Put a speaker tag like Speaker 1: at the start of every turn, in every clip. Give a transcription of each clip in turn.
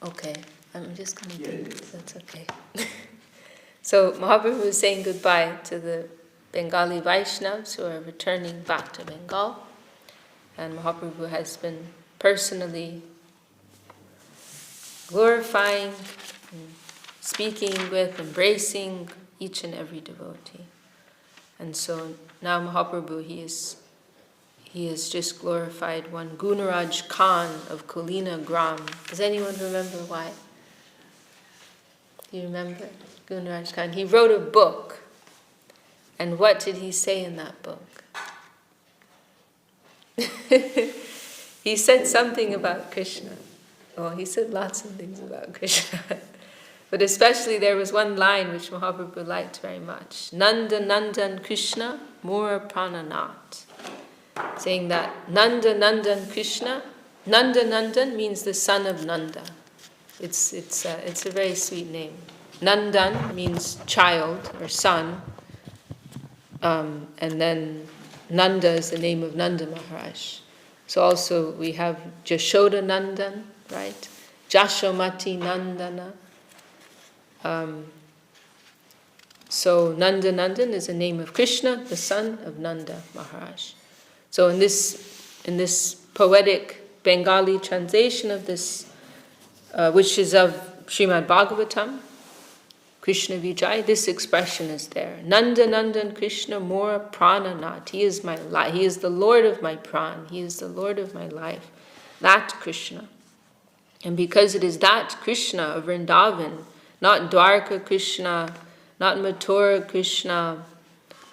Speaker 1: Okay, I'm just going to do this. That's okay. So Mahaprabhu is saying goodbye to the Bengali Vaishnavas who are returning back to Bengal. And Mahaprabhu has been personally glorifying, speaking with, embracing each and every devotee. And so now Mahaprabhu, he has just glorified one Gunaraj Khan of Kulina Gram. Does anyone remember why? Do you remember Gunaraj Khan? He wrote a book. And what did he say in that book? He said something about Krishna. Oh, he said lots of things about Krishna. But especially there was one line which Mahaprabhu liked very much. Nanda Nandan Krishna Mura Prananat. Saying that Nanda Nandan Krishna, Nanda Nandan means the son of Nanda. It's a very sweet name. Nandan means child or son. And then Nanda is the name of Nanda Maharaj. So also we have Jashoda Nandan, right? Jashomati Nandana. So Nanda Nandan is the name of Krishna, the son of Nanda Maharaj. So in this poetic Bengali translation of this, which is of Srimad Bhagavatam, Krishna Vijay, this expression is there. Nanda Nandan Krishna Mora Prananat. He is my life. He is the Lord of my pran. He is the Lord of my life. That Krishna. And because it is that Krishna of Vrindavan, not Dwarka Krishna, not Mathura Krishna,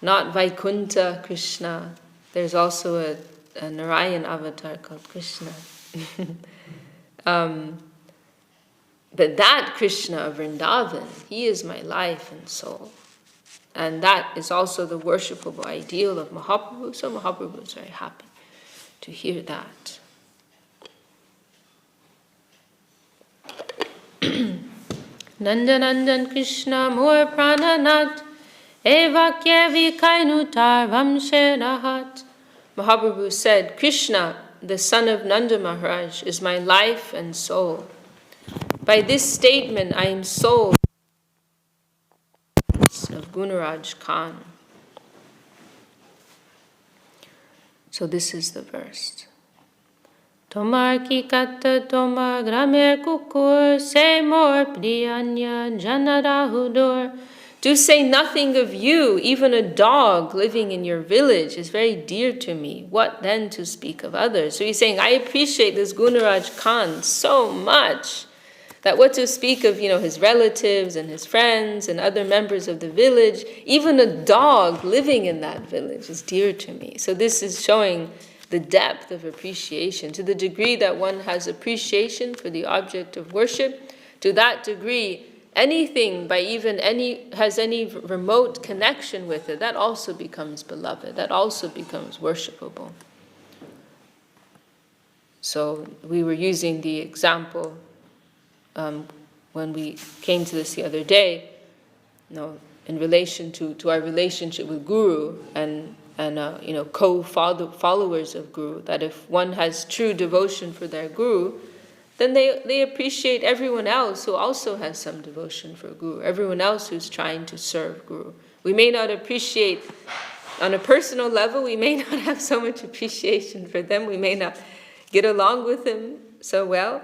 Speaker 1: not Vaikunta Krishna. There's also a Narayan avatar called Krishna. But that Krishna of Vrindavan, he is my life and soul. And that is also the worshipable ideal of Mahaprabhu. So Mahaprabhu is very happy to hear that. Nandanandan Krishna Mor Prananat Evakya Vikainutar Vamshe Rahat. Mahaprabhu said, Krishna, the son of Nanda Maharaj, is my life and soul. By this statement, I am soul of Gunaraj Khan. So this is the verse. Tomar ki katta tomar gramer kukur se mor priyanya janarahudor. Do say nothing of you, even a dog living in your village is very dear to me. What then to speak of others? So he's saying, I appreciate this Gunaraj Khan so much that what to speak of, his relatives and his friends and other members of the village, even a dog living in that village is dear to me. So this is showing the depth of appreciation. To the degree that one has appreciation for the object of worship, to that degree, anything has any remote connection with it, that also becomes beloved, that also becomes worshipable. So we were using the example when we came to this the other day, in relation to our relationship with Guru and co-followers of Guru, that if one has true devotion for their Guru, then they appreciate everyone else who also has some devotion for Guru, everyone else who's trying to serve Guru. We may not appreciate, on a personal level, we may not have so much appreciation for them, we may not get along with them so well,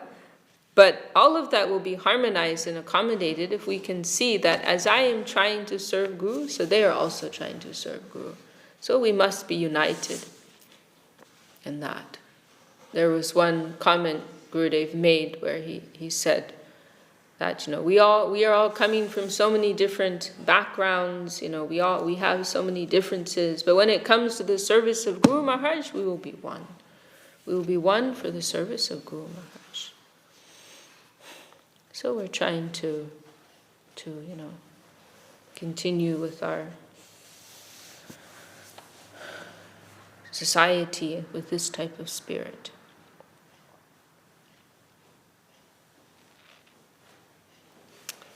Speaker 1: but all of that will be harmonized and accommodated if we can see that as I am trying to serve Guru, so they are also trying to serve Guru. So we must be united in that. There was one comment Gurudev made where he said that we are all coming from so many different backgrounds, we have so many differences, but when it comes to the service of Guru Maharaj, we will be one. We will be one for the service of Guru Maharaj. So we're trying to continue with our society with this type of spirit.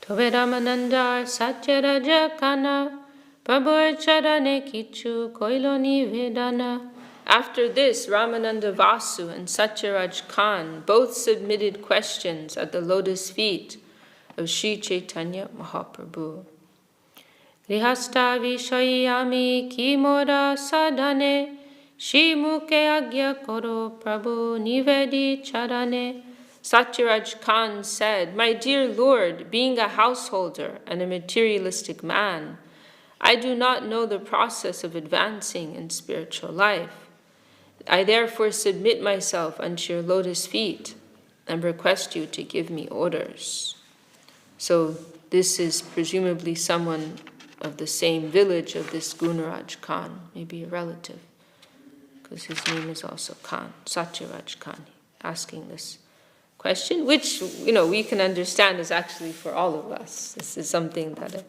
Speaker 1: Tove Ramanandar Satyaraja Kana Prabhu Charane Kichu Koiloni Vedana. After this, Ramananda Vasu and Satyaraj Khan both submitted questions at the lotus feet of Sri Chaitanya Mahaprabhu. Grihastha vishayami kimora sadhane Shri mukhe agya koro Prabhu nivedi charane. Satyaraj Khan said, "My dear Lord, being a householder and a materialistic man, I do not know the process of advancing in spiritual life. I therefore submit myself unto your lotus feet and request you to give me orders." So this is presumably someone of the same village of this Gunaraj Khan, maybe a relative, because his name is also Khan, Satyaraj Khan, asking this question, which we can understand is actually for all of us. This is something that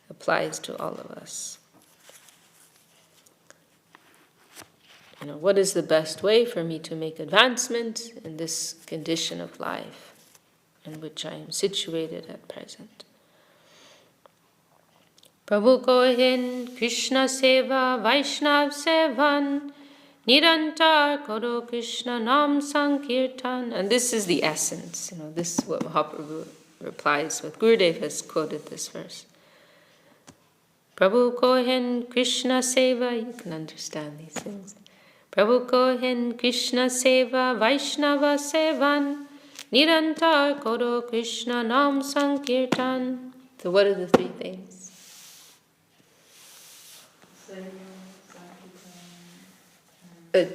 Speaker 1: applies to all of us. What is the best way for me to make advancement in this condition of life in which I am situated at present? Prabhu kohen Krishna seva Vaishnav sevan Nirantar karo Krishna nam sankirtan. And this is the essence. This is what Mahaprabhu replies with. Gurudev has quoted this verse. Prabhu kohen Krishna seva, you can understand these things. Prabhu kohen Krishna seva Vaishnava sevan Nirantar karo Krishna nam sankirtan. So what are the three things?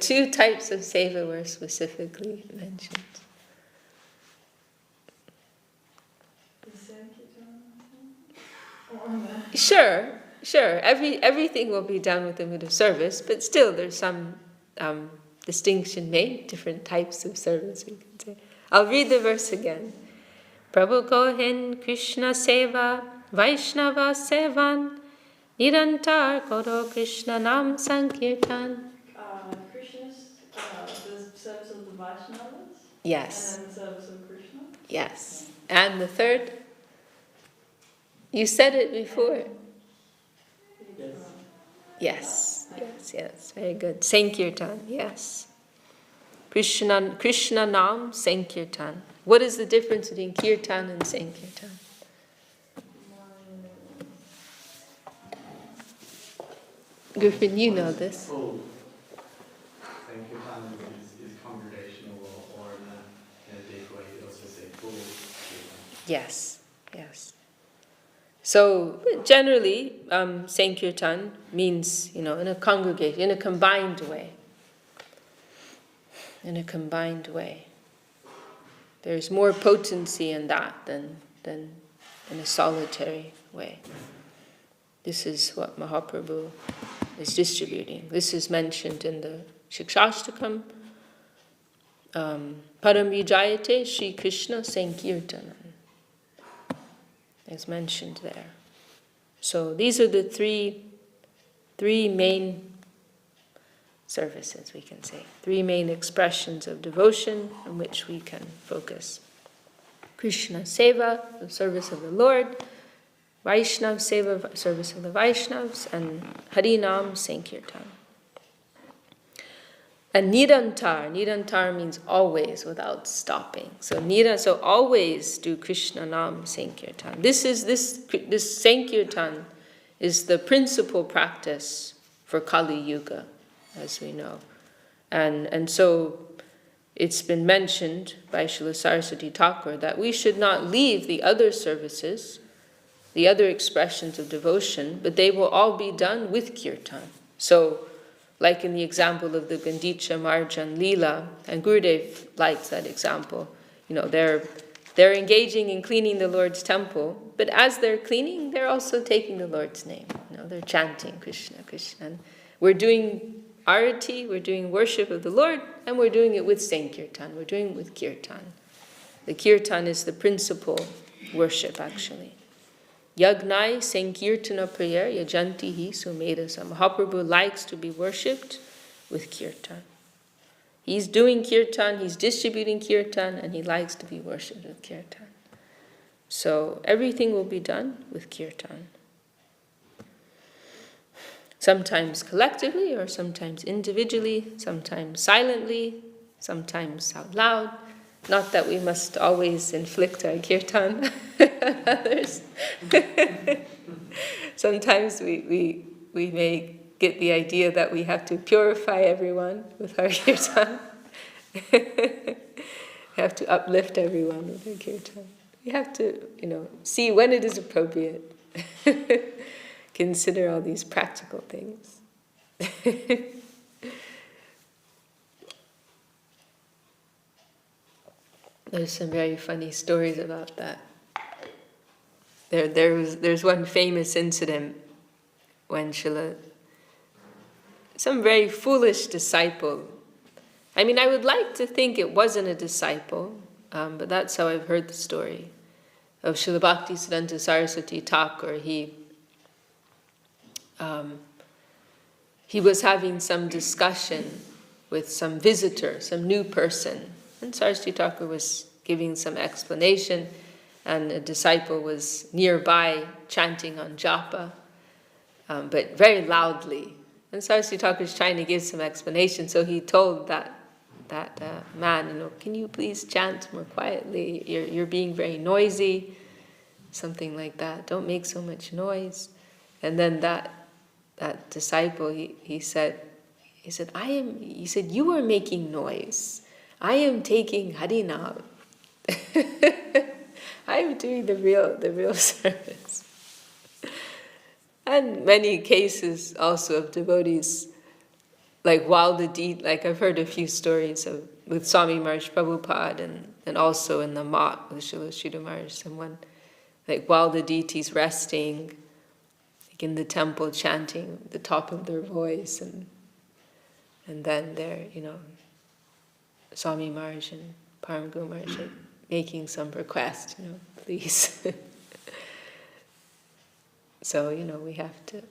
Speaker 1: Two types of seva were specifically mentioned. Sure. Everything will be done with the mood of service, but still there's some distinction made, different types of service, we can say. I'll read the verse again. Prabhu kohen Krishna seva Vaishnava sevan Nirantar koro Krishna nam sankirtan.
Speaker 2: Krishna's, the service of the Vaishnavas?
Speaker 1: Yes.
Speaker 2: And then the service of Krishna?
Speaker 1: Yes. And the third? You said it before. Yes. Very good. Sankirtan, yes. Krishna Nam Sankirtan. What is the difference between Kirtan and Sankirtan? Griffin, you know this.
Speaker 3: Full. Sankirtan is congregational, or in a big way, you also say full.
Speaker 1: Yes. So generally, Sankirtan means, in a congregation, in a combined way. There's more potency in that than in a solitary way. This is what Mahaprabhu is distributing. This is mentioned in the Shikshashtakam. Param Vijayate Sri Krishna Sankirtanam is mentioned there. So these are the three main services, we can say. Three main expressions of devotion on which we can focus. Krishna Seva, the service of the Lord. Vaishnav Seva, service of the Vaishnavas. And Harinam Sankirtan. And Nirantar means always, without stopping. So always do Krishna Nam Sankirtan. This Sankirtan is the principal practice for Kali Yuga, as we know. And so it's been mentioned by Srila Saraswati Thakur that we should not leave the other services, the other expressions of devotion, but they will all be done with Kirtan. So, like in the example of the Gandicha Marjan Leela, and Gurudev likes that example. They're engaging in cleaning the Lord's temple, but as they're cleaning, they're also taking the Lord's name. They're chanting Krishna, Krishna. And we're doing arati, we're doing worship of the Lord, and we're doing it with Sankirtan, we're doing it with Kirtan. The Kirtan is the principal worship, actually. Yagnai Sankirtana prayer yajantihi sumedasa. Mahaprabhu likes to be worshipped with Kirtan. He's doing Kirtan, he's distributing Kirtan, and he likes to be worshipped with Kirtan. So everything will be done with Kirtan. sometimes collectively or sometimes individually, sometimes silently, sometimes out loud. Not that we must always inflict our kirtan on others. Sometimes we may get the idea that we have to purify everyone with our kirtan. We have to uplift everyone with our kirtan. We have to, see when it is appropriate. Consider all these practical things. There's some very funny stories about that. There's one famous incident when some very foolish disciple. I mean, I would like to think it wasn't a disciple, but that's how I've heard the story of Srila Bhaktisiddhanta Saraswati Thakur. He was having some discussion with some visitor, some new person, and Saraswati Thakur was giving some explanation, and a disciple was nearby chanting on japa, but very loudly. And Saraswati Thakur was trying to give some explanation, so he told that man, can you please chant more quietly? You're being very noisy, something like that. Don't make so much noise. And then that disciple, he said, you are making noise. I am taking Harinam. I am doing the real service. And many cases also of devotees, like I've heard a few stories with Swami Maharaj Prabhupada and also in the Mat with Srila Sridhar Maharaj, someone, like while the deities resting, like in the temple chanting at the top of their voice, and then they're, Swami Maharaj and Param Guru Maharaj are making some request, please. So, we have to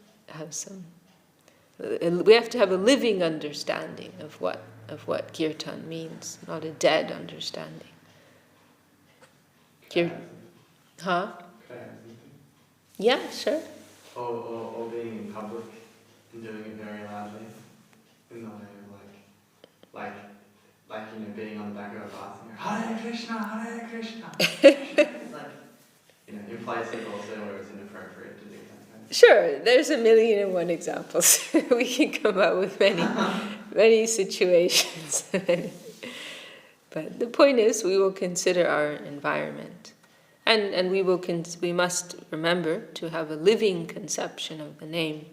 Speaker 1: have a living understanding of what kirtan means, not a dead understanding. Huh? Yeah, sure.
Speaker 3: Or being in public and doing it very loudly, in the way of being on the back of a bus and go, Hare Krishna, Hare Krishna. In places also where it's inappropriate to do that.
Speaker 1: Sure, there's a million and one examples. We can come up with many situations. But the point is, we will consider our environment, and we must remember to have a living conception of the name.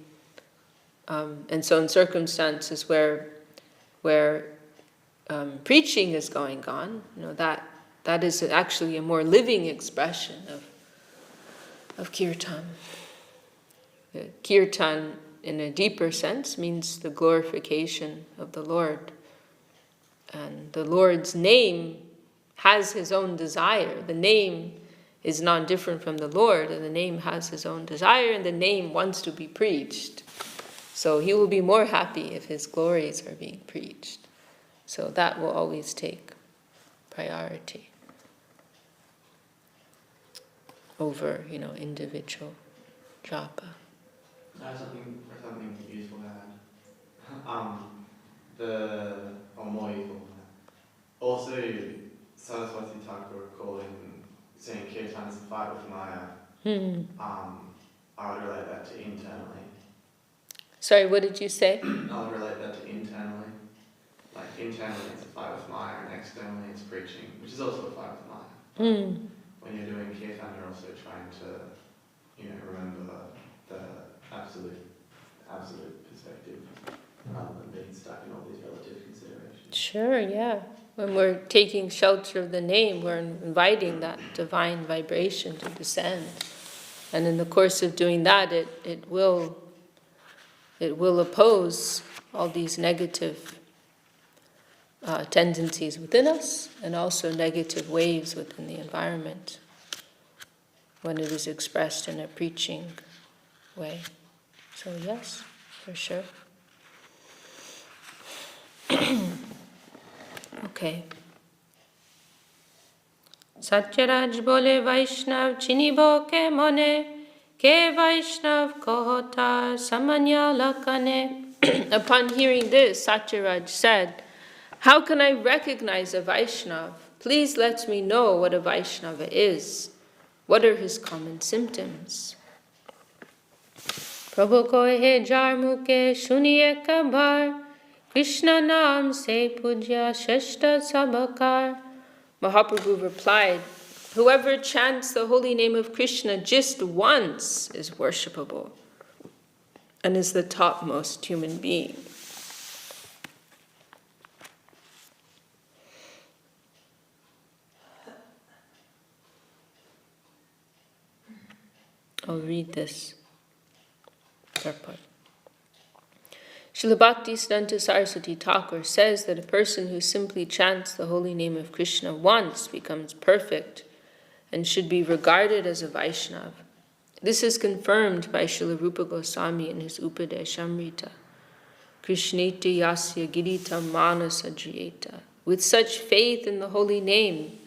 Speaker 1: And so, in circumstances where preaching is going on, that is actually a more living expression of kirtan. Kirtan, in a deeper sense, means the glorification of the Lord. And the Lord's name has his own desire. The name is not different from the Lord, and the name has his own desire, and the name wants to be preached. So he will be more happy if his glories are being preached. So that will always take priority over, individual japa.
Speaker 3: I have something useful to add. Or more useful than that. Also, Saraswati Thakur saying kirtan is a fight with Maya. I would relate that to internally.
Speaker 1: Sorry, what did you say?
Speaker 3: I would relate that to internally. Like internally it's a fight with Maya, and externally it's preaching, which is also a fight with Maya. When you're doing kirtan, you're also trying to, remember the absolute perspective, rather than being stuck in all these relative considerations.
Speaker 1: Sure, yeah. When we're taking shelter of the name, we're inviting that divine vibration to descend. And in the course of doing that, it will oppose all these negative tendencies within us, and also negative waves within the environment when it is expressed in a preaching way. So yes, for sure. Okay. Satyaraj bole Vaishnav chinibo ke mone Ke Vaishnav kohota samanya lakane. Upon hearing this, Satyaraj said, how can I recognize a Vaishnav? Please let me know what a Vaishnava is. What are his common symptoms? Prabhu kohe jar muke shuniye kabar, Krishna naam se puja shashta sabakar. Mahaprabhu replied, whoever chants the holy name of Krishna just once is worshipable and is the topmost human being. I'll read this purport. Srila Bhaktisiddhanta Saraswati Thakur says that a person who simply chants the holy name of Krishna once becomes perfect and should be regarded as a Vaishnava. This is confirmed by Srila Rupa Goswami in his Upadeshamrita. Krishneti yasya giritam manasa jiyeta. With such faith in the holy name,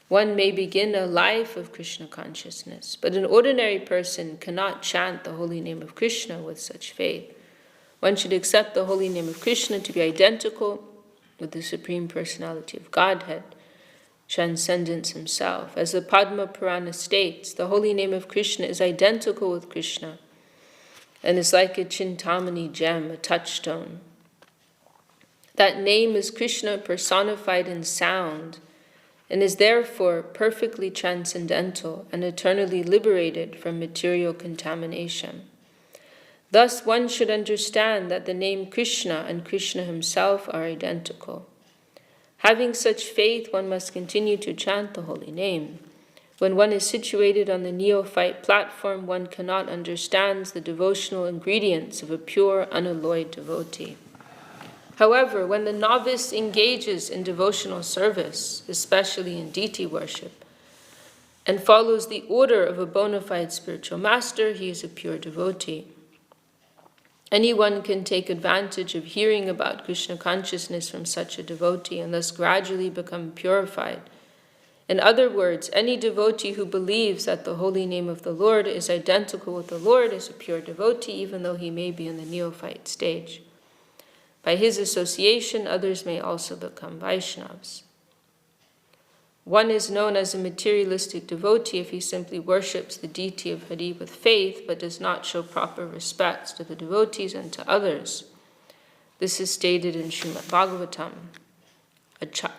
Speaker 1: one may begin a life of Krishna consciousness, but an ordinary person cannot chant the holy name of Krishna with such faith. One should accept the holy name of Krishna to be identical with the Supreme Personality of Godhead, Transcendence himself. As the Padma Purana states, the holy name of Krishna is identical with Krishna and is like a Chintamani gem, a touchstone. That name is Krishna personified in sound and is therefore perfectly transcendental and eternally liberated from material contamination. Thus, one should understand that the name Krishna and Krishna himself are identical. Having such faith, one must continue to chant the holy name. When one is situated on the neophyte platform, one cannot understand the devotional ingredients of a pure, unalloyed devotee. However, when the novice engages in devotional service, especially in deity worship, and follows the order of a bona fide spiritual master, he is a pure devotee. Anyone can take advantage of hearing about Krishna consciousness from such a devotee and thus gradually become purified. In other words, any devotee who believes that the holy name of the Lord is identical with the Lord is a pure devotee, even though he may be in the neophyte stage. By his association, others may also become Vaishnavas. One is known as a materialistic devotee if he simply worships the deity of Hari with faith, but does not show proper respects to the devotees and to others. This is stated in Srimad Bhagavatam.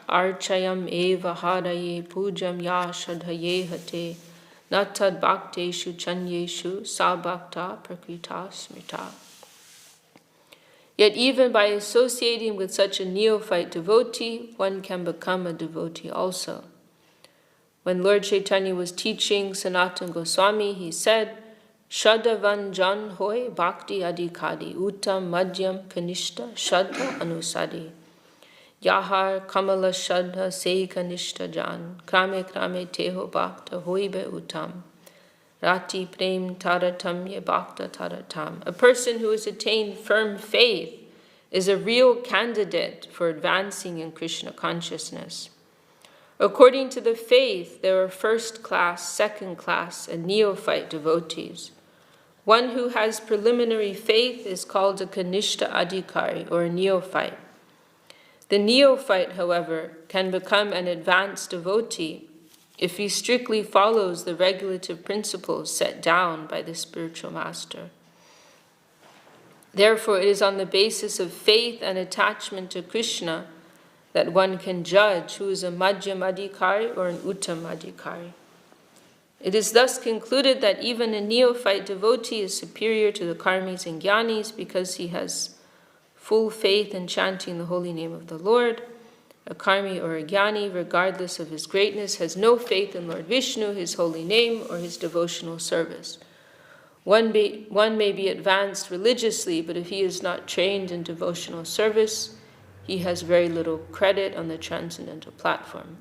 Speaker 1: Archayam eva haraye pujam ya shadhaye hate natad bhakteshu chanyeshu sa bhakta prakrita smrita. Yet even by associating with such a neophyte devotee, one can become a devotee also. When Lord Chaitanya was teaching Sanatana Goswami, he said, Shadavan jan hoy bhakti adikadi, uttam madhyam kanishta shadha anusadi. Yahar kamala shadha se kanishta jan, krame krame teho bhakta hoibe uttam. Rati prem taratamye bhakta taratam. A person who has attained firm faith is a real candidate for advancing in Krishna consciousness. According to the faith, there are first class, second class, and neophyte devotees. One who has preliminary faith is called a Kanishta Adhikari, or a neophyte. The neophyte, however, can become an advanced devotee if he strictly follows the regulative principles set down by the spiritual master. Therefore, it is on the basis of faith and attachment to Krishna that one can judge who is a Madhyam Adhikari or an Uttam Adhikari. It is thus concluded that even a neophyte devotee is superior to the karmis and jnanis because he has full faith in chanting the holy name of the Lord. A karmi or a jnani, regardless of his greatness, has no faith in Lord Vishnu, his holy name, or his devotional service. One may be advanced religiously, but if he is not trained in devotional service, he has very little credit on the transcendental platform.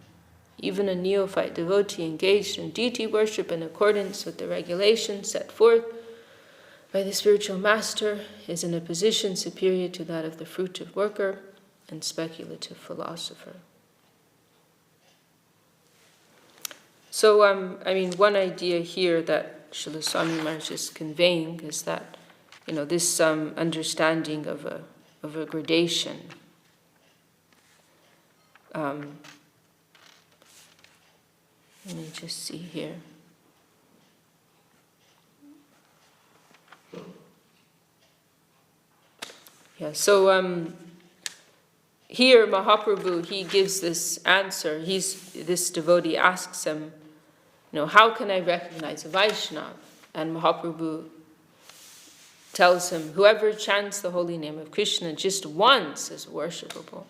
Speaker 1: Even a neophyte devotee engaged in deity worship in accordance with the regulations set forth by the spiritual master is in a position superior to that of the fruitive worker and speculative philosopher. So, one idea here that that Srila Swami Maharaj is conveying is that, this understanding of a gradation. Let me just see here. Yeah, so here Mahaprabhu, he gives this answer. This devotee asks him, how can I recognize a Vaishnava? And Mahaprabhu tells him, whoever chants the holy name of Krishna just once is worshipable.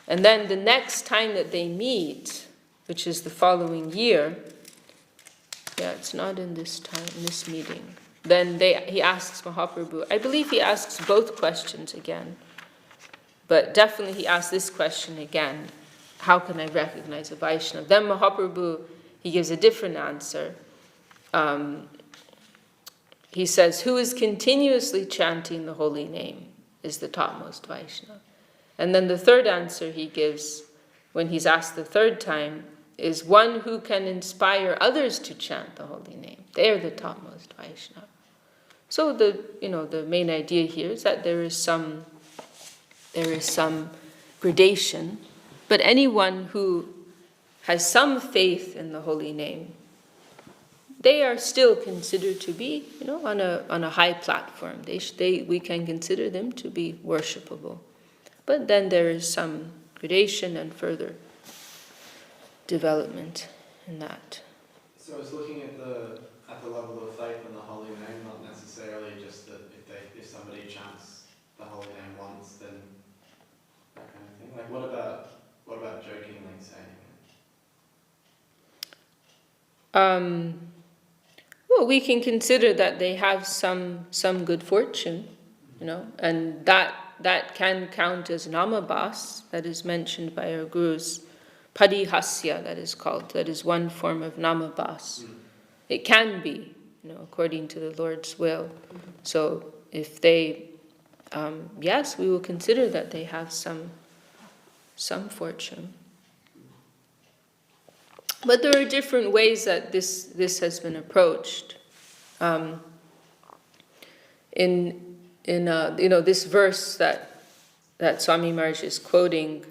Speaker 1: And then the next time that they meet, which is the following year, it's not in this meeting. Then he asks Mahaprabhu, I believe he asks both questions again, but definitely he asks this question again, how can I recognize a Vaishnava? Then Mahaprabhu, he gives a different answer. He says, who is continuously chanting the holy name is the topmost Vaishnava. And then the third answer he gives, when he's asked the third time, is one who can inspire others to chant the holy name. They are the topmost Vaishnava. So the main idea here is that there is some gradation, but anyone who has some faith in the holy name, they are still considered to be, on a high platform. We can consider them to be worshipable. But then there is some gradation and further development in that.
Speaker 3: So I was looking at the level of faith in the holy name, not necessarily just that if somebody chants the holy name once, then that kind of thing. Like what about jokingly saying it?
Speaker 1: Well, we can consider that they have some good fortune, and that can count as namabhas, that is mentioned by our gurus. Padihasya, that is called. That is one form of namabhas. It can be, according to the Lord's will. So if they, yes, we will consider that they have some fortune. But there are different ways that this has been approached. In this verse that Swami Maharaj is quoting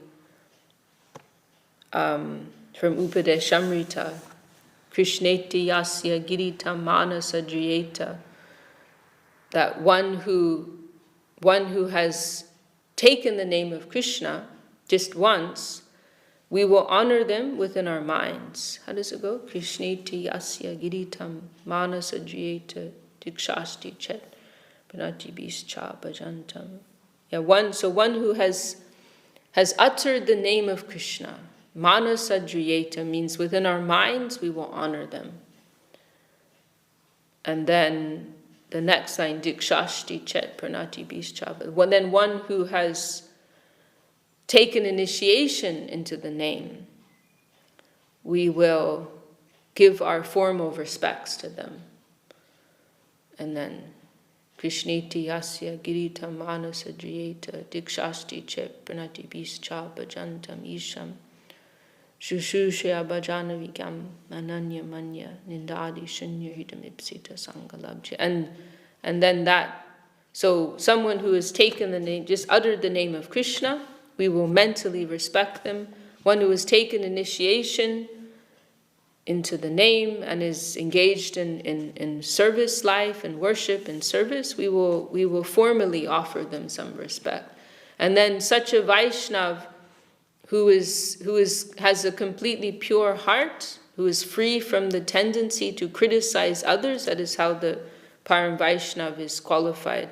Speaker 1: from Upadeshamrita, Krishneti yasya giritam manasa driyeta, that one who has taken the name of Krishna just once, we will honor them within our minds. How does it go? Krishneti yasya giritam manasa driyeta dikshasti Ch.Ch. Ch.Ch. bhajantam. Yeah, one who has uttered the name of Krishna. Manasa driyeta means within our minds we will honor them. And then the next line, dikshasti Ch.Ch. pranati bischa. Then one who has taken initiation into the name, we will give our formal respects to them. And then Krishneti yasya giritam manasa driyeta dikshasti Ch.Ch. pranati bischa bhajantam isham shushushya bhajana vigam ananya manya nindadi shunya hidam ipsita sangalabhya. And then that, so someone who has taken the name, just uttered the name of Krishna, we will mentally respect them. One who has taken initiation into the name and is engaged in service life and worship and service, we will formally offer them some respect. And then such a Vaishnav who has a completely pure heart, who is free from the tendency to criticize others, that is how the Param Vaishnav is qualified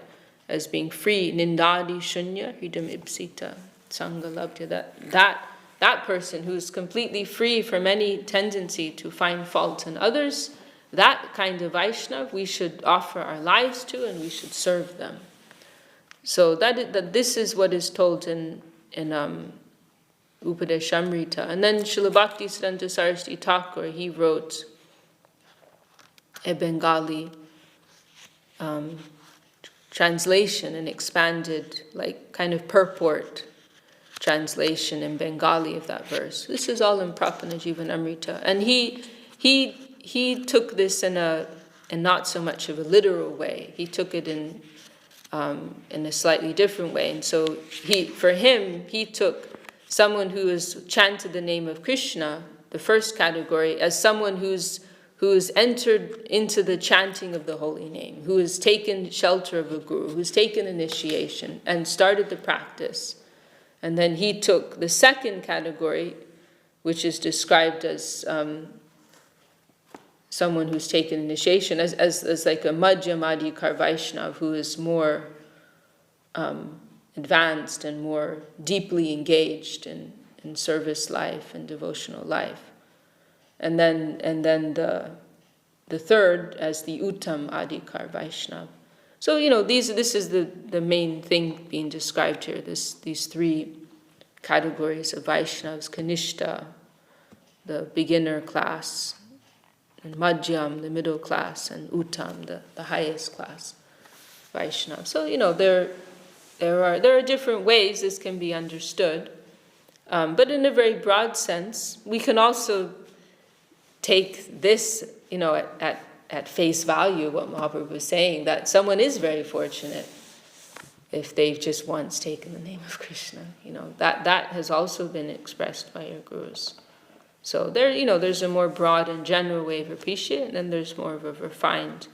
Speaker 1: as being free. Nindadi shunya hridam ipsita sangalabhya. That person who is completely free from any tendency to find fault in others, that kind of Vaishnav we should offer our lives to and we should serve them. So that this is what is told in Upadeshamrita. And then Srila Bhaktisiddhanta Saraswati Thakur, he wrote a Bengali translation, an expanded, kind of purport translation in Bengali of that verse. This is all in Prapana Jivanamrita. And he took this in a not so much of a literal way. He took it in a slightly different way. And so for him, he took someone who has chanted the name of Krishna, the first category, as someone who's entered into the chanting of the holy name, who has taken shelter of a guru, who's taken initiation and started the practice. And then he took the second category, which is described as someone who's taken initiation, as like a Madhya Madhikar Vaishnav, who is more advanced and more deeply engaged in service life and devotional life. And then the third as the Uttam Adhikar Vaishnav. So, this is the main thing being described here, these three categories of Vaishnavas: Kanishta, the beginner class, and Madhyam, the middle class, and Uttam, the highest class Vaishnava. So, there are different ways this can be understood. But in a very broad sense, we can also take this, at face value, what Mahaprabhu was saying, that someone is very fortunate if they've just once taken the name of Krishna. That has also been expressed by your gurus. So there's a more broad and general way of appreciating, and then there's more of a refined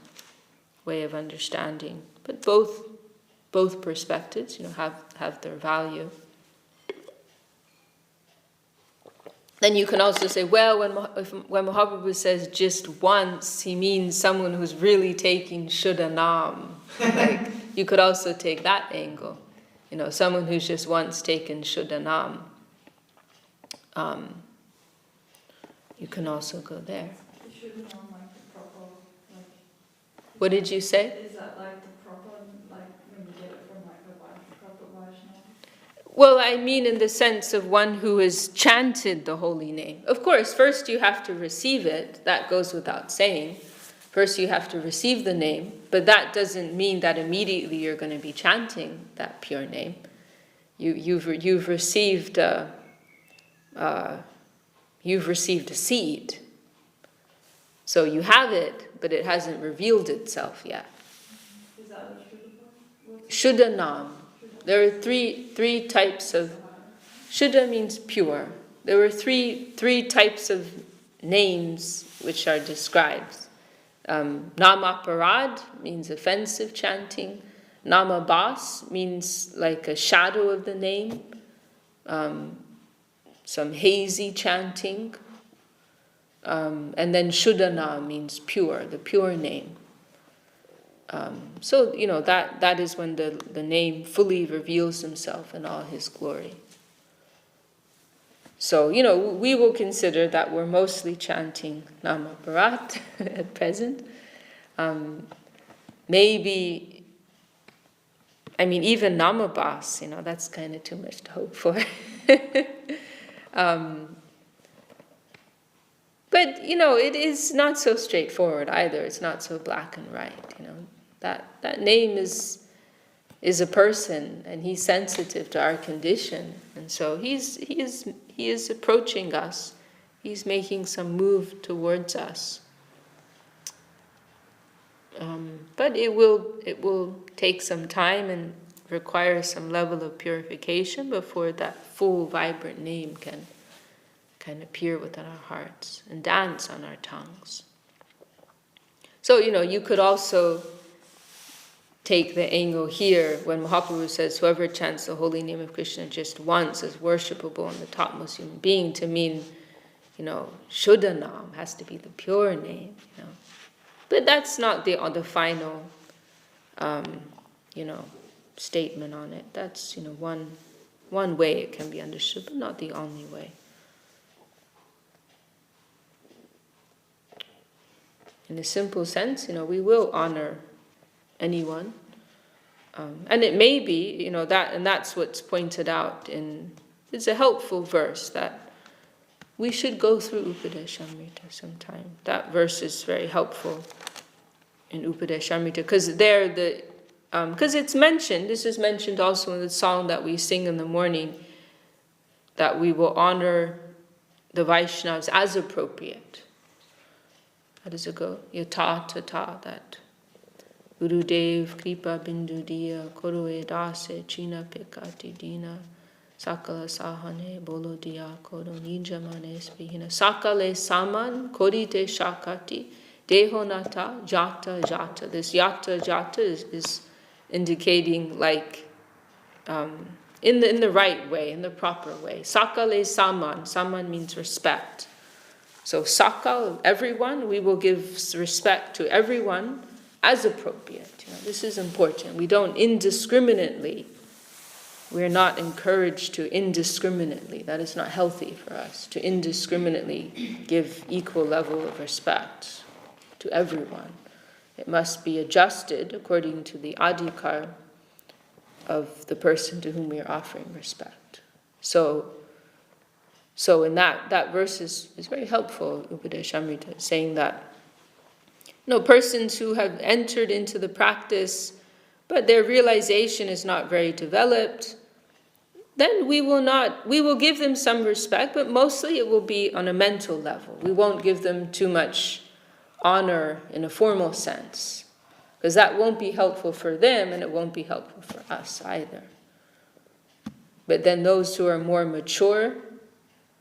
Speaker 1: way of understanding. But both perspectives, have their value. Then you can also say, well, when Mahaprabhu says just once, he means someone who's really taking Shuddhanam. Like, you could also take that angle. Someone who's just once taken Shuddhanam. You can also go there.
Speaker 2: Shuddhanam, like the proper,
Speaker 1: What did you say?
Speaker 2: is that like the proper, like when you get it from like the proper Vaishnava?
Speaker 1: Well, I mean in the sense of one who has chanted the holy name. Of course, first you have to receive it. That goes without saying. First you have to receive the name, but that doesn't mean that immediately you're going to be chanting that pure name. You've received a seed. So you have it, but it hasn't revealed itself yet.
Speaker 2: Is that a
Speaker 1: Shuddhanam. There are three types of... Shuddha means pure. There were three types of names which are described. Namaparad means offensive chanting. Namabhas means like a shadow of the name. Some hazy chanting. And then Shuddhana means pure, the pure name. So, that is when the name fully reveals himself in all his glory. So, we will consider that we're mostly chanting Namaparat at present. Maybe, even Namabhas, that's kind of too much to hope for. But, it is not so straightforward either. It's not so black and white, That name is a person, and he's sensitive to our condition. And so he is approaching us. He's making some move towards us. But it will take some time and require some level of purification before that full, vibrant name can appear within our hearts and dance on our tongues. So, you could also take the angle here when Mahaprabhu says, whoever chants the holy name of Krishna just once is worshipable in the topmost human being, to mean, Shuddhanam has to be the pure name, But that's not the final, statement on it. That's, one way it can be understood, but not the only way. In a simple sense, we will honor anyone. And it may be, and that's what's pointed out it's a helpful verse that we should go through Upadeshamrita sometime. That verse is very helpful in Upadeshamrita, because because it's mentioned, this is mentioned also in the song that we sing in the morning, that we will honor the Vaishnavas as appropriate. how does it go? Yata tata, that Gurudev Kripa Bindu Diya Koroe Dase China Pekati Dina Sakala Sahane Bolo Diya Koro Nijamane Spihina Sakale Saman Korite Shakati Dehonata Jata Jata. This Yata Jata is indicating like in the right way, in the proper way. Sakale Saman. Saman means respect. So Sakal, everyone, we will give respect to everyone as appropriate. This is important. We don't indiscriminately. We're not encouraged to indiscriminately. That is not healthy for us, to indiscriminately give equal level of respect to everyone. It must be adjusted according to the adhikar of the person to whom we are offering respect. So in that verse is very helpful, Upadeshamrita, saying that persons who have entered into the practice, but their realization is not very developed, then we will give them some respect, but mostly it will be on a mental level. We won't give them too much honor in a formal sense, because that won't be helpful for them and it won't be helpful for us either. But then those who are more mature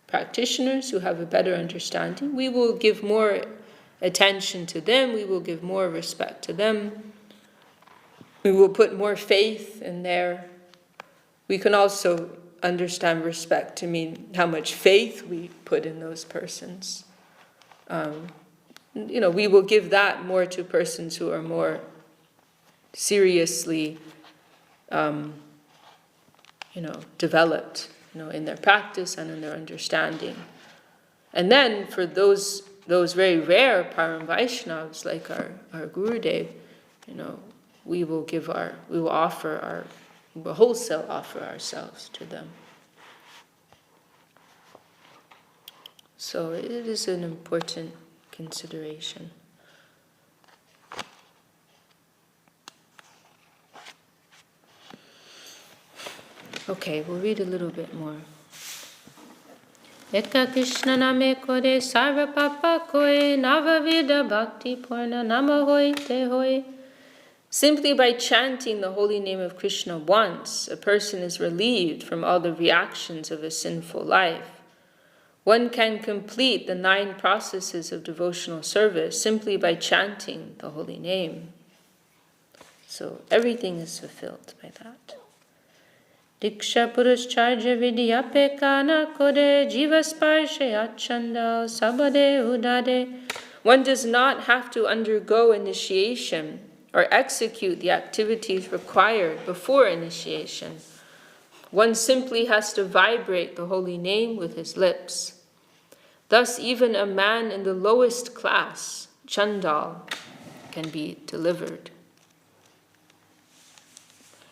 Speaker 1: practitioners, who have a better understanding, we will give more attention to them, we will give more respect to them, we will put more faith in their. We can also understand respect to mean how much faith we put in those persons. We will give that more to persons who are more seriously developed in their practice and in their understanding. And then for those very rare Param Vaishnavas like our Gurudev, we will wholesale offer ourselves to them. So it is an important consideration. Okay, we'll read a little bit more. Etka Krishna name kore sarva papa koe navavida bhakti purna nama hoy te hoy. Simply by chanting the holy name of Krishna once, a person is relieved from all the reactions of a sinful life. One can complete the 9 processes of devotional service simply by chanting the holy name. So everything is fulfilled by that. Diksha Puruscharja Vidyapekana Kode Jivasparshe Achandal Sabade Udade. One does not have to undergo initiation or execute the activities required before initiation. One simply has to vibrate the holy name with his lips. Thus, even a man in the lowest class, Chandal, can be delivered.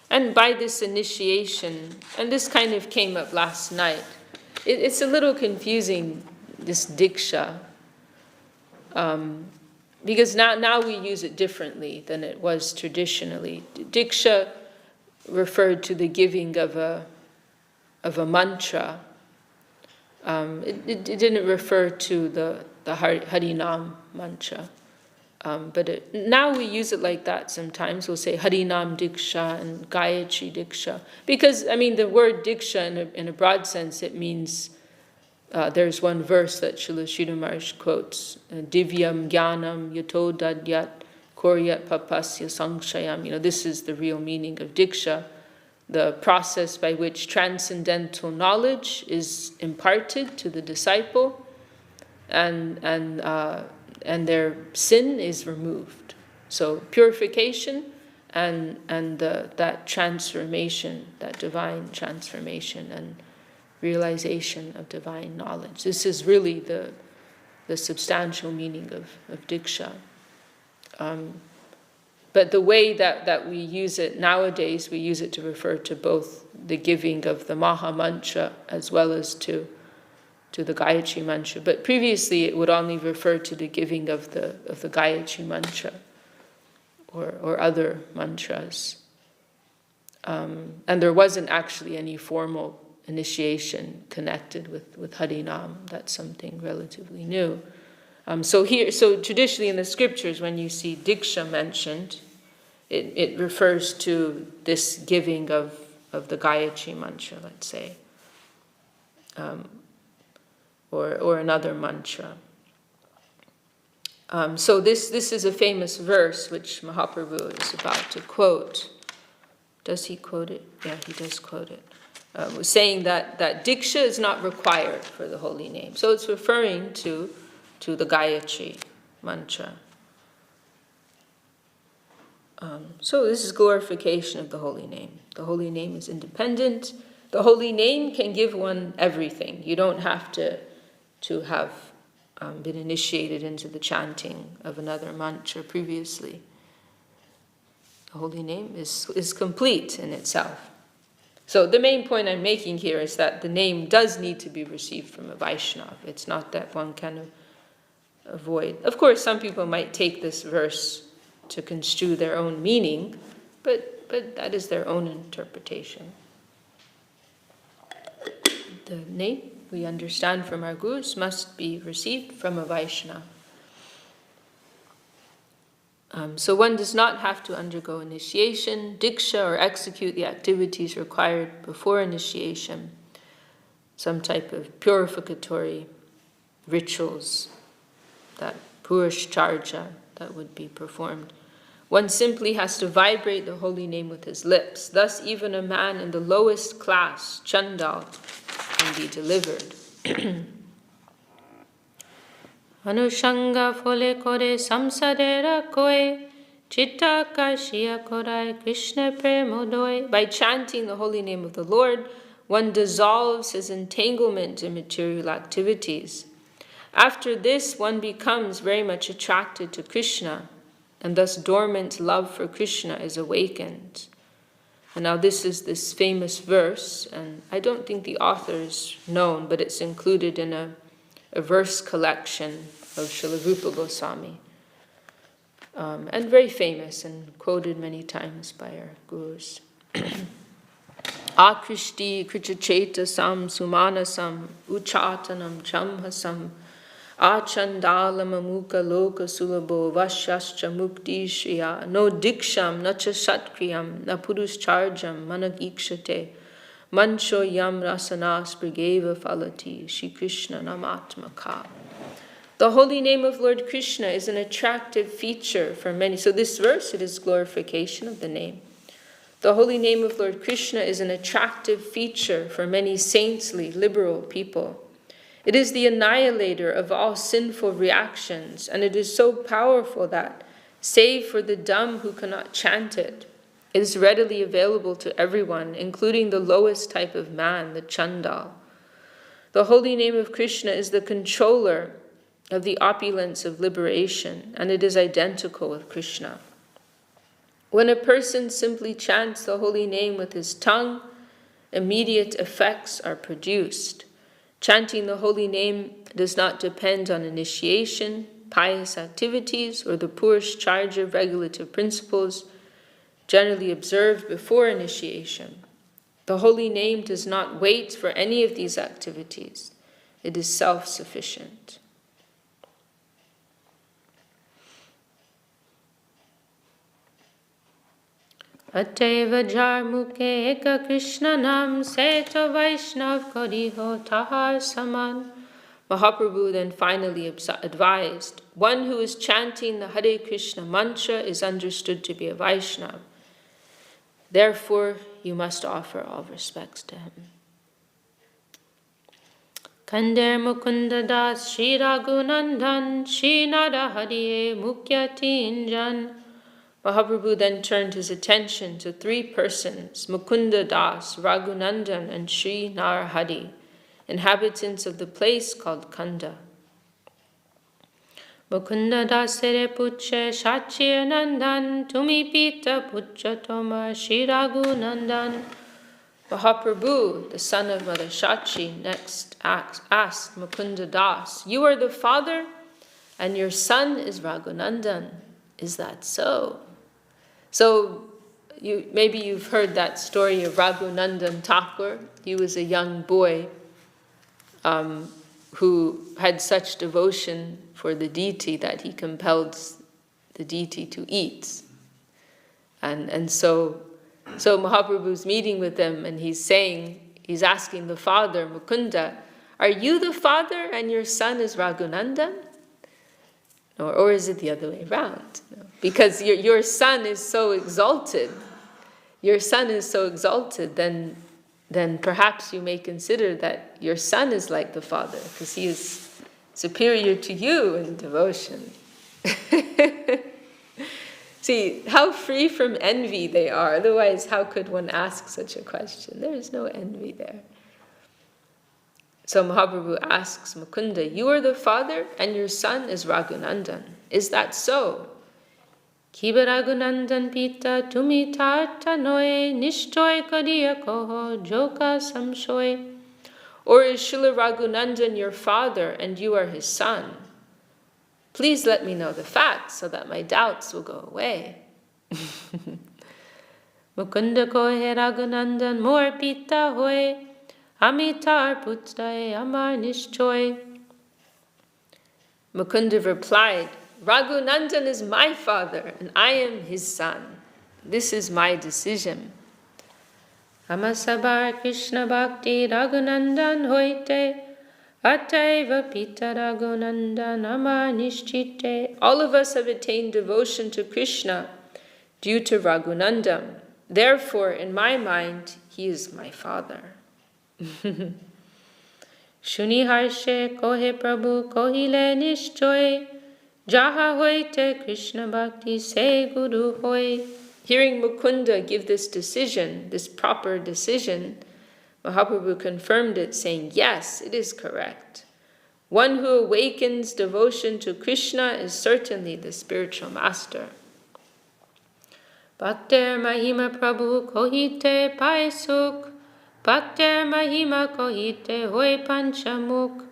Speaker 1: And by this initiation, and this kind of came up last night, it's a little confusing, this Diksha, because now we use it differently than it was traditionally. Diksha referred to the giving of a mantra. It didn't refer to the Harinam mantra. But now we use it like that sometimes. We'll say Harinam Diksha and Gayatri Diksha. Because, the word Diksha in a broad sense, it means, there's one verse that Srila Sridhar Maharaj quotes, Divyam Jnanam Yato Dadyat Koryat Papasya Sangshayam. This is the real meaning of Diksha, the process by which transcendental knowledge is imparted to the disciple and their sin is removed. So purification and that transformation, that divine transformation and realization of divine knowledge. This is really the substantial meaning of Diksha. But the way that we use it nowadays, we use it to refer to both the giving of the Maha Mantra as well as to the Gayatri Mantra. But previously it would only refer to the giving of the Gayatri Mantra or other mantras. And there wasn't actually any formal initiation connected with Harinam. That's something relatively new. So traditionally in the scriptures, when you see Diksha mentioned, it refers to this giving of the Gayatri mantra, let's say, or another mantra. So this is a famous verse which Mahaprabhu is about to quote. Does he quote it? Yeah, he does quote it. Saying that Diksha is not required for the holy name. So it's referring to the Gayatri mantra. So this is glorification of the holy name. The holy name is independent. The holy name can give one everything. You don't have to have been initiated into the chanting of another mantra previously. The holy name is complete in itself. So the main point I'm making here is that the name does need to be received from a Vaishnava. It's not that one can avoid. Of course, some people might take this verse to construe their own meaning, but that is their own interpretation. The name we understand from our gurus must be received from a Vaishnava. So one does not have to undergo initiation, diksha, or execute the activities required before initiation, some type of purificatory rituals, that purushcharja that would be performed. One simply has to vibrate the holy name with his lips. Thus, even a man in the lowest class, chandal, can be delivered. Anushanga fole kore samsadera koe, chitta kashiya korai Krishna premodoy. By chanting the holy name of the Lord, one dissolves his entanglement in material activities. After this, one becomes very much attracted to Krishna, and thus dormant love for Krishna is awakened. And now this is this famous verse, and I don't think the author is known, but it's included in a verse collection of Srila Rupa Goswami, and very famous and quoted many times by our gurus. Akrishti krichachetasam sumanasam uchatanam chamhasam achandalamamuka loka sulabo vasyascha mukti shriya no diksham na cha satkriyam na puruscharjam managikshate mancho yam rasanas brigeva falati Shri Krishna namatmaka. The holy name of Lord Krishna is an attractive feature for many. So this verse, it is glorification of the name. The holy name of Lord Krishna is an attractive feature for many saintly, liberal people. It is the annihilator of all sinful reactions, and it is so powerful that, save for the dumb who cannot chant it, it is readily available to everyone, including the lowest type of man, the chandal. The holy name of Krishna is the controller of the opulence of liberation, and it is identical with Krishna. When a person simply chants the holy name with his tongue, immediate effects are produced. Chanting the holy name does not depend on initiation, pious activities, or the purushcharja regulative principles generally observed before initiation. The holy name does not wait for any of these activities. It is self-sufficient. Ateva jar muke eka Krishna nam seto Vaishnav kariho tahar saman. Mahaprabhu then finally advised, one who is chanting the Hare Krishna mantra is understood to be a Vaishnav. Therefore, you must offer all respects to him. Kander Mukunda Das Shri Raghunandan Shri Nara Hariye Mukyati Injan. Mahaprabhu then turned his attention to three persons, Mukunda Das, Raghunandan, and Sri Narahari, inhabitants of the place called Kanda. Mukunda dasere puche Ch.Ch. Nandan, Tumi Pita Pucha Toma Shri Raghunandan. Mahaprabhu, the son of Mother Ch.Ch., next asked Mukunda Das, you are the father, and your son is Raghunandan. Is that so? So, maybe you've heard that story of Raghunandan Thakur. He was a young boy who had such devotion for the deity that he compelled the deity to eat. And so Mahaprabhu's meeting with them, and he's asking the father, Mukunda, are you the father and your son is Raghunandan? Or is it the other way around? No. Because your son is so exalted, then perhaps you may consider that your son is like the father, because he is superior to you in devotion. See, how free from envy they are. Otherwise, how could one ask such a question? There is no envy there. So Mahaprabhu asks Mukunda, you are the father and your son is Raghunandan. Is that so? Kiba Raghunandan pita tumi tata noe nishtoy kariya koho joka samshoy. Or is Srila Raghunandan your father and you are his son? Please let me know the facts so that my doubts will go away. Mukunda kohe Raghunandan mor pita hoy. Amitar putrae amar nishchoy. Mukunda replied, Raghunandan is my father and I am his son. This is my decision. Amasabar Krishna Bhakti Raghunandan hoite. Ataiva pita Raghunandan amar nishchite. All of us have attained devotion to Krishna due to Raghunandan. Therefore, in my mind, he is my father. Shuni harshe kohe Prabhu kohile nishchoy. Jaha hoite Krishna Bhakti se Guru hoy. Hearing Mukunda give this decision, this proper decision, Mahaprabhu confirmed it, saying, yes, it is correct. One who awakens devotion to Krishna is certainly the spiritual master. Bhakter Mahima Prabhu kohite paisuk. Bhakter Mahima kohite hoy panchamuk.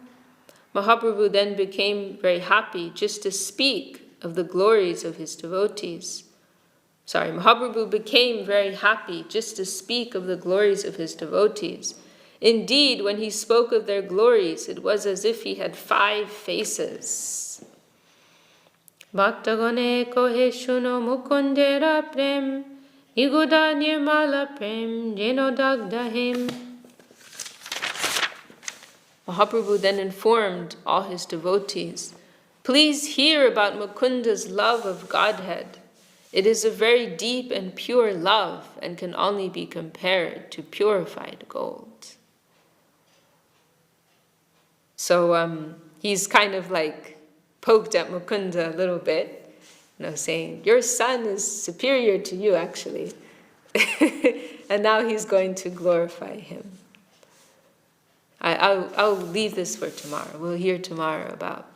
Speaker 1: Mahaprabhu then became very happy just to speak of the glories of his devotees. Mahaprabhu became very happy just to speak of the glories of his devotees. Indeed, when he spoke of their glories, it was as if he had 5 faces. Bhaktagone kohe shuno mukundera prem. Iguda nirmala prem jeno dagdahem. Mahaprabhu then informed all his devotees, please hear about Mukunda's love of Godhead. It is a very deep and pure love and can only be compared to purified gold. So he's kind of like poked at Mukunda a little bit, saying, your son is superior to you, actually. And now he's going to glorify him. I'll leave this for tomorrow. We'll hear tomorrow about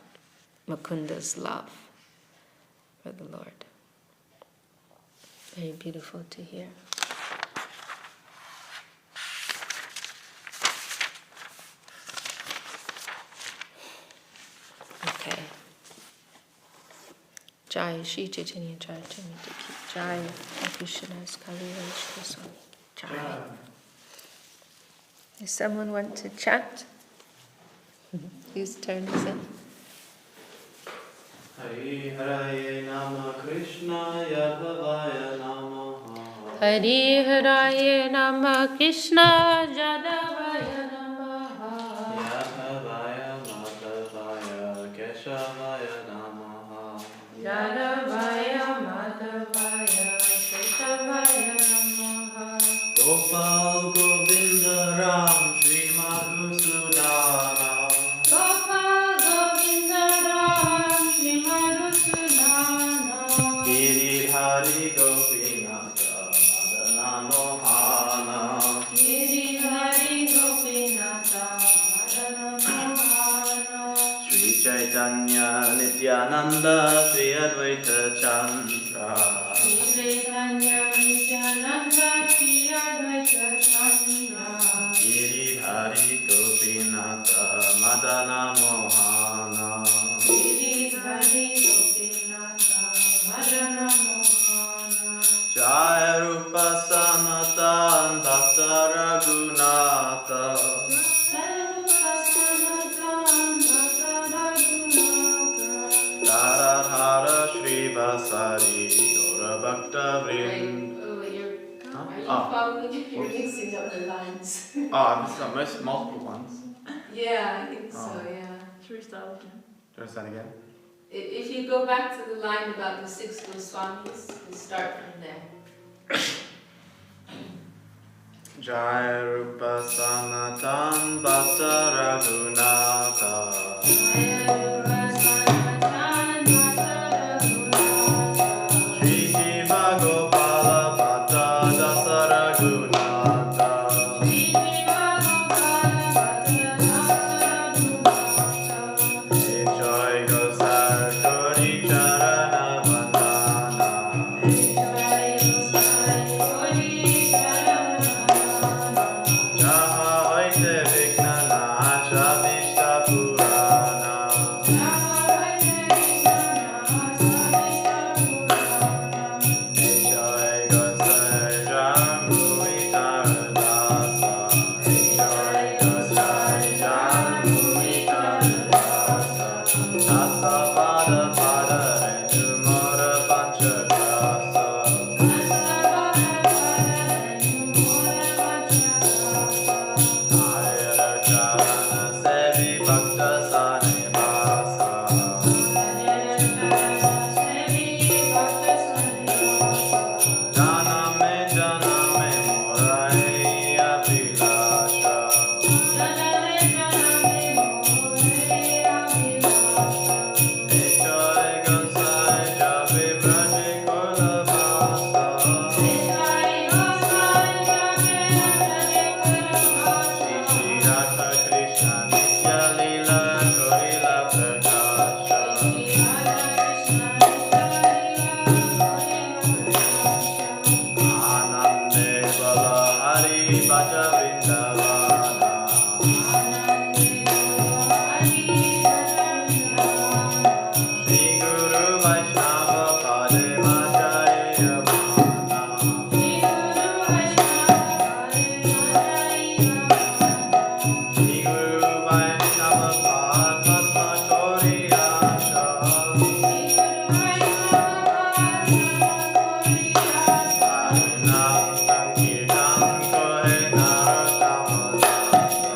Speaker 1: Mukunda's love for the Lord. Very beautiful to hear. Okay. Jai Shri Chaitanya Charitamrita Ki Jai Krishna's Kalila Swami Jai. Does someone want to chant? Whose turn is it?
Speaker 3: Hari Haraye Nama Krishna Yadavaya Namaha.
Speaker 1: Hari Haraye Nama Krishna Jadavaya Namaha.
Speaker 3: Yadavaya Madhavaya Keshavaya Namaha.
Speaker 1: Jadavaya Madhavaya Keshavaya Namaha.
Speaker 3: Gopal Govinda Ram Shri Madhusudana.
Speaker 1: Gopal Govinda Ram Shri Madhusudana.
Speaker 3: Giridhari Gopinatha Madana Mohana.
Speaker 1: Giridhari Gopinatha Madana Mohana.
Speaker 3: Sri Chaitanya Nityananda Sri Advaita Chandra.
Speaker 1: Sri Chaitanya Nityananda Sri Advaita Chandra.
Speaker 3: Giridhari Gopinatha Madana Mohana.
Speaker 1: Giridhari Gopinatha Madana Mohana.
Speaker 3: Jaya Rupa Sanatan Bhakta Raghunatha.
Speaker 1: Sarupa Sanatana
Speaker 3: Srivasari Dora Bhakta Vrind.
Speaker 1: Are you following? You're mixing up the lines.
Speaker 3: I've got multiple ones.
Speaker 1: Yeah, I think so, yeah.
Speaker 2: Should we start again?
Speaker 3: Do you want to start again?
Speaker 1: If you go back to the line about the 6 Goswamis, you start from there.
Speaker 3: Jai Rupa Sanatan Bhakta Raghunatha. Shri Jiva Gopala Bhatta Dasa Raghunatha. Jai Gosar Tori Charana Vandana. Jaha Vaite Vigna Nacha Vishta Purana. Jai Gosar Jambu Itaradasa. Jai Gosar Jambu Itaradasa. Dasa Pada Pada Rentumara Panchakasa. Hare Charana Sevi Bhakta Sane Vasa. Janame Janame Morai Abhilasha. Jai Gosai Javi Vraji Kula Vasa. Shri Radha Krishna Nitya Leela Korila Prakasha. Anande Bala Hari Bhaja Vrindavana. Shri Guru Vaishnava Pade Majaya Mana. Shri Guru Vaishnava Pad Padma Koriyasha. Harinam Sankirtan Kohe Narottama Dasa.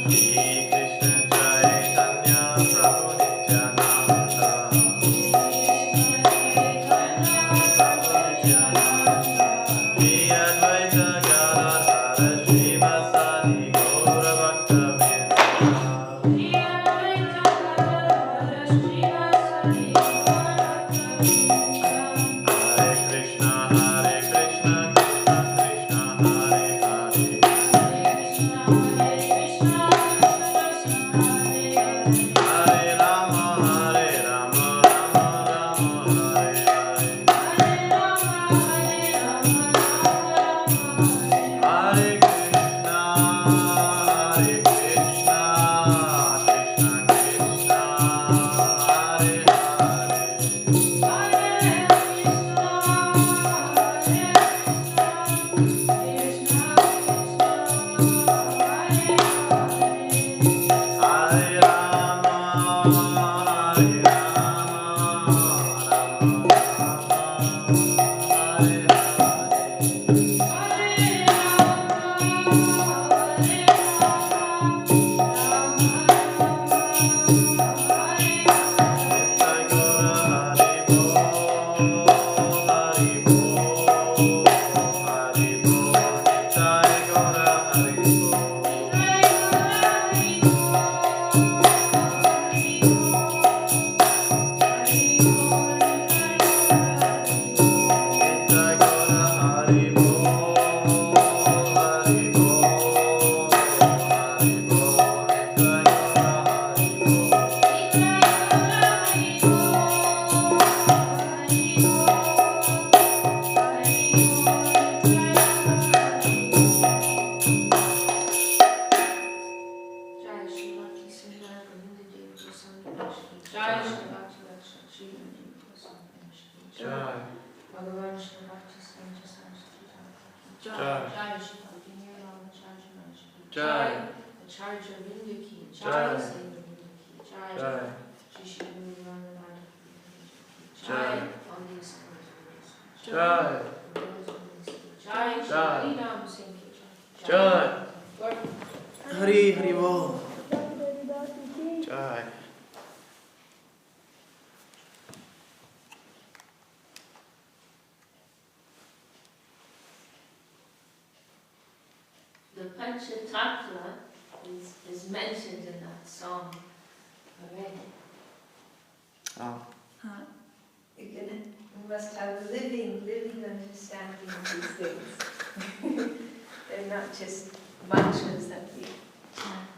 Speaker 3: Shri Krishna Chaitanya Prabhu Nityananda. Shri Advaita Gadadhara Srivasadi Gaura Bhakta Vrinda. Hare Krishna, Krishna Krishna, Hare Hare. Hare Rama, Rama Rama, Hare Hare. Hare Krishna, Krishna Krishna, Hare Hare. Hare Rama, Rama Rama, Hare Nitai Gaura Hari Bol, Hari Bol, Hari Bol. Nitai Gaura Hari Bol. Nitai Gaura Hari Bol, Hari Bol, Hari Bol. Nitai Gaura Hari Bol.
Speaker 1: Jai Shri Bhakti Sindhara Govinda Dev Goswami Krishna. Jai Shri Bhakti Lakshmi Shri Dev Goswami Krishna.
Speaker 3: Jai.
Speaker 1: Bhagavan Shri Bhakti Sindhara Saraswati Thakur.
Speaker 3: Jai.
Speaker 1: Jai Shri Bhakti Nirvana Charya Maharaj Ki.
Speaker 3: Jai.
Speaker 1: Acharya Vinda Ki. Jai.
Speaker 4: Jai. Jai. Jai. Jai. Jai. Hari Hari Bol. Jai.
Speaker 1: The Panchatattva is mentioned in that song already.
Speaker 4: Oh.
Speaker 5: We must have living understanding of these things. They're not just mantras that we chant.